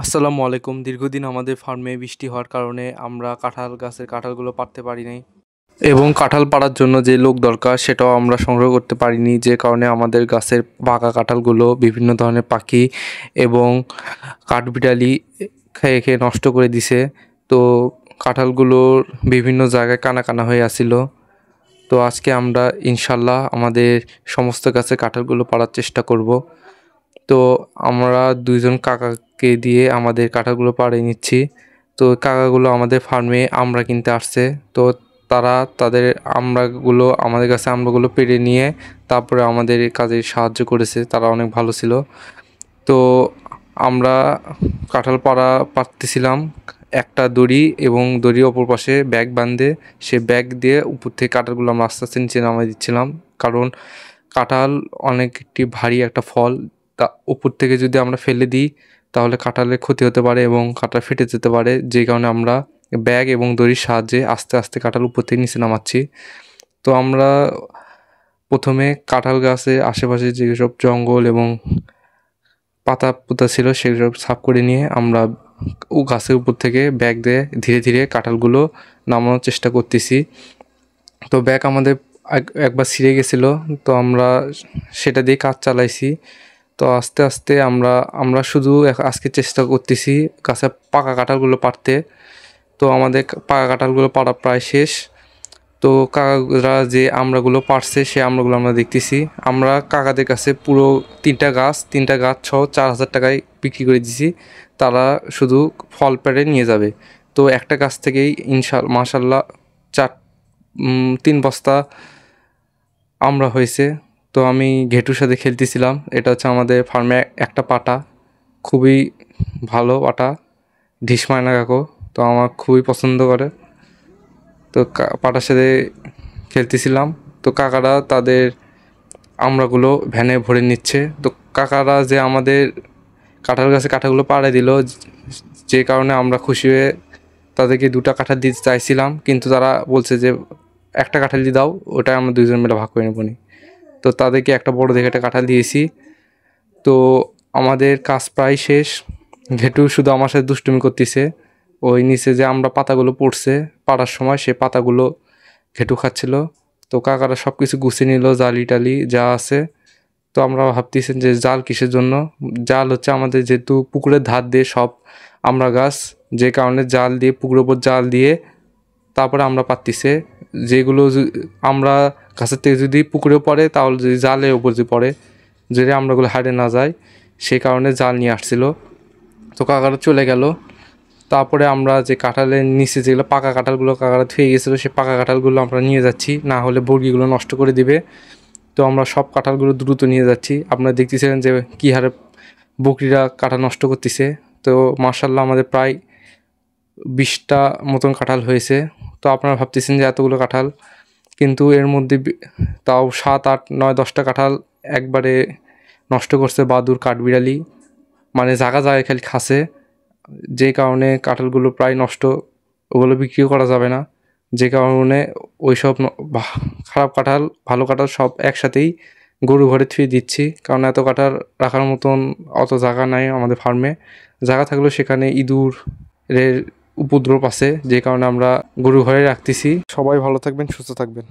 আসসালামু আলাইকুম। দীর্ঘদিন আমাদের ফার্মে বৃষ্টি হওয়ার কারণে আমরা কাঁঠাল গাছের কাঁঠালগুলো পাড়তে পারি নাই এবং কাঁঠাল পাড়ার জন্য যে লোক দরকার সেটাও আমরা সংগ্রহ করতে পারিনি, যে কারণে আমাদের গাছের পাকা কাঁঠালগুলো বিভিন্ন ধরনের পাখি এবং কাঠবিড়ালি খেয়ে খেয়ে নষ্ট করে দিছে। তো কাঁঠালগুলোর বিভিন্ন জায়গায় কানা কানা হয়ে আসছিল। তো আজকে আমরা ইনশাল্লাহ আমাদের সমস্ত গাছের কাঁঠালগুলো পাড়ার চেষ্টা করব। তো আমরা দুইজন কাকাকে দিয়ে আমাদের কাঁঠালগুলো পাড়িয়ে নিচ্ছি। তো কাকাগুলো আমাদের ফার্মে আমরা কিনতে আসছে। তো তারা তাদের আমড়াগুলো আমাদের কাছে আমড়াগুলো পেড়ে নিয়ে তারপরে আমাদের এই কাজে সাহায্য করেছে। তারা অনেক ভালো ছিল। তো আমরা কাঁঠাল পাড়তেছিলাম একটা দড়ি এবং দড়ির অপর পাশে ব্যাগ বাঁধে, সে ব্যাগ দিয়ে উপর থেকে কাঁঠালগুলো আমরা আস্তে আস্তে নিচে নামিয়ে দিচ্ছিলাম। কারণ কাঁঠাল অনেক একটি ভারী একটা ফল, তা উপর থেকে যদি আমরা ফেলে দিই তাহলে কাঁঠালের ক্ষতি হতে পারে এবং কাঁঠাল ফেটে যেতে পারে, যে কারণে আমরা ব্যাগ এবং দড়ির সাহায্যে আস্তে আস্তে কাঁঠাল উপর থেকে নিচে নামাচ্ছি। তো আমরা প্রথমে কাঁঠাল গাছের আশেপাশে যেসব জঙ্গল এবং পাতা পুতা ছিল সেগুলো সাফ করে নিয়ে আমরা গাছের উপর থেকে ব্যাগ দিয়ে ধীরে ধীরে কাঁঠালগুলো নামানোর চেষ্টা করতেছি। তো ব্যাগ আমাদের একবার ছিঁড়ে গেছিলো, তো আমরা সেটা দিয়ে কাজ চালাইছি। তো আস্তে আস্তে আমরা শুধু আজকে চেষ্টা করতেছি গাছের পাকা কাঁঠালগুলো পাড়তে। তো আমাদের পাকা কাঁঠালগুলো পাড়া প্রায় শেষ। তো কাকারা যে আমড়াগুলো পাড়ছে সে আমড়াগুলো আমরা দেখতেছি। আমরা কাকাদের কাছে পুরো তিনটা গাছ সহ 4,000 টাকায় বিক্রি করে দিছি। তারা শুধু ফল পেড়ে নিয়ে যাবে। তো একটা গাছ থেকেই মাশাল্লাহ 3 বস্তা আমড়া হয়েছে। তো আমি ঘেটুর সাথে খেলতেছিলাম। এটা হচ্ছে আমাদের ফার্মে একটা পাটা, খুবই ভালো পাটা, ঢিসমায়না কাকু। তো আমার খুবই পছন্দ করে। তো পাটার সাথে খেলতেছিলাম। তো কাকারা তাদের আমড়াগুলো ভ্যানে ভরে নিচ্ছে। তো কাকারা যে আমাদের কাঁঠাল গাছে কাঁঠালগুলো পাড়ে দিল, যে কারণে আমরা খুশি হয়ে তাদেরকে 2টা কাঁঠাল দিতে চাইছিলাম, কিন্তু তারা বলছে যে একটা কাঁঠাল দিয়ে দাও, ওটা আমরা দুইজন মিলে ভাগ করে নেব নি। তো তাদেরকে একটা বড় দেখে একটা কাঁঠাল দিয়েছি। তো আমাদের কাজ প্রায় শেষ। ঘেটু শুধু আমার সাথে দুষ্টুমি করতেছে। ওই নিচে যে আমরা পাতাগুলো পড়ছে পাড়ার সময় সে পাতাগুলো ঘেটু খাচ্ছিল। তো কাকারা সব কিছু গুছিয়ে নিল, জালি টালি যা আছে। তো আমরা ভাবতেছেন যে জাল কিসের জন্য। জাল হচ্ছে আমাদের যেহেতু পুকুরের ধার দিয়ে সব আমরা গাছ, যে কারণে জাল দিয়ে পুকুরের উপর জাল দিয়ে তারপরে আমরা পাততেছে। যেগুলো আমরা গাছের থেকে যদি পুকুরে পড়ে তাহলে যদি জালের উপর যদি পড়ে, যদি আমরাগুলো হারিয়ে না যায়, সেই কারণে জাল নিয়ে আসছিল। তো কাকারা চলে গেল। তারপরে আমরা যে কাঁঠালের নিচে যেগুলো পাকা কাঁঠালগুলো কাকারা থুয়ে গেছিলো, সেই পাকা কাঁঠালগুলো আমরা নিয়ে যাচ্ছি, না হলে বর্গিগুলো নষ্ট করে দিবে। তো আমরা সব কাঁঠালগুলো দ্রুত নিয়ে যাচ্ছি। আপনারা দেখতেছিলেন যে কী হারে বকরিরা কাঁঠাল নষ্ট করতেছে। তো মার্শাল্লাহ আমাদের প্রায় 20টা মতন কাঁঠাল হয়েছে। তো আপনারা ভাবতেছেন যে এতগুলো কাঁঠাল, কিন্তু এর মধ্যে তাও 7, 8, 9, 10টা কাঁঠাল একবারে নষ্ট করছে বাদুর কাঠবিড়ালি, মানে জায়গা জায়গায় খালি খাসে, যে কারণে কাঁঠালগুলো প্রায় নষ্ট, ওগুলো বিক্রিও করা যাবে না। যে কারণে ওই সব খারাপ কাঁঠাল ভালো কাঁঠাল সব একসাথেই গরু ঘরে থুয়ে দিচ্ছি, কারণ এত কাঁঠাল রাখার মতন অত জায়গা নাই আমাদের ফার্মে। জায়গা থাকলেও সেখানে ইঁদুরের উপদ্রব আছে, যে কারণে আমরা গরু ঘরে রাখতেছি। সবাই ভালো থাকবেন, সুস্থ থাকবেন।